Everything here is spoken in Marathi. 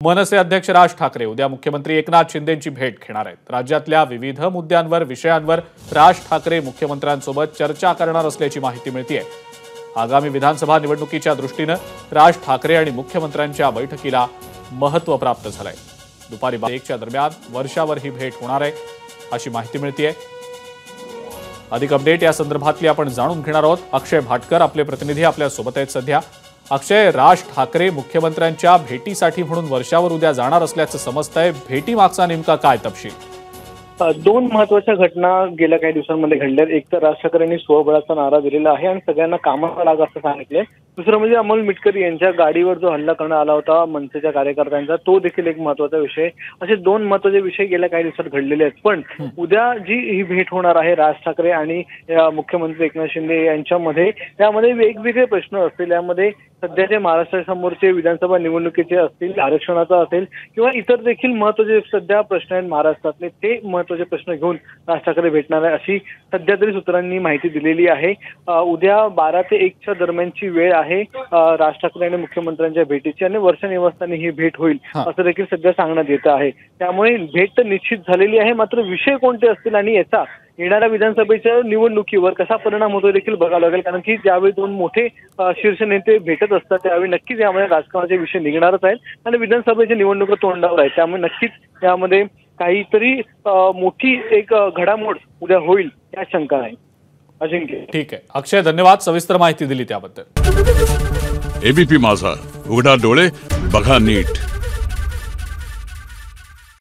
मनसे अध्यक्ष राज ठाकरे उद्या मुख्यमंत्री एकनाथ शिंदेंची भेट घेणार आहेत। राज्यातल्या विविध विषयांवर राज ठाकरे मुख्यमंत्र्यांसोबत चर्चा करणार असल्याची माहिती मिळतेय। आगामी विधानसभा निवडणुकीच्या दृष्टीने राज ठाकरे आणि मुख्यमंत्र्यांच्या बैठकीला महत्त्व प्राप्त झालंय। दुपारी 1च्या दरम्यान वर्षावर ही भेट होणार आहे अशी माहिती मिळतेय। अधिक अपडेट या संदर्भातली आपण जाणून घेणार आहोत। अक्षय भाटकर आपले प्रतिनिधी आपल्या सोबत आहेत सध्या। अक्षय, राज ठाकरे मुख्यमंत्र्यांच्या भेटीसाठी म्हणून वर्षावर उद्या जाणार असल्याचं समजतंय। भेटीमागचा नेमका काय तपशील? दोन महत्त्वाच्या घटना गेल्या काही दिवसांमध्ये घडल्यात। एक तर राज ठाकरेंनी स्वबळाचा नारा दिलेला आहे आणि सगळ्यांना कामाला लाग असं सांगितलंय। दुसरं म्हणजे अमोल मिटकरी यांच्या गाडीवर जो हल्ला करण्यात आला होता मनसेच्या कार्यकर्त्यांचा, तो देखील एक महत्त्वाचा विषय। असे दोन महत्त्वाचे विषय गेल्या काही दिवसात घडलेले आहेत। पण उद्या जी ही भेट होणार आहे राज ठाकरे आणि मुख्यमंत्री एकनाथ शिंदे यांच्यामध्ये, त्यामध्ये वेगवेगळे प्रश्न असतील। यामध्ये सध्याचे महाराष्ट्रासमोरचे विधानसभा निवडणुकीचे असतील, आरक्षणाचा असेल किंवा इतर देखील महत्त्वाचे सध्या प्रश्न आहेत महाराष्ट्रातले, ते महत्त्वाचे प्रश्न घेऊन राज ठाकरे भेटणार आहे अशी सध्या तरी सूत्रांनी माहिती दिलेली आहे। उद्या 12 ते 1च्या दरम्यानची वेळ आहे राज ठाकरे आणि मुख्यमंत्र्यांच्या भेटीची आणि वर्षा निवासस्थानी ही भेट होईल असं देखील सध्या सांगण्यात येत आहे। त्यामुळे भेट तर निश्चित झालेली आहे, मात्र विषय कोणते असतील आणि याचा येणाऱ्या विधानसभेच्या निवडणुकीवर कसा परिणाम होतो देखील बघावं लागेल। कारण की ज्यावेळी दोन मोठे शीर्ष नेते भेटत असतात त्यावेळी नक्कीच यामध्ये राजकारणाचे विषय निघणारच आहेत आणि विधानसभेच्या निवडणुका तोंडावर आहेत। त्यामुळे नक्कीच यामध्ये काहीतरी मोठी एक घडामोड उद्या होईल या शंका आहे। अजिंक्य, ठीक आहे अक्षय, धन्यवाद सविस्तर माहिती दिली त्याबद्दल। एबीपी माझा, उघडा डोळे बघा नीट।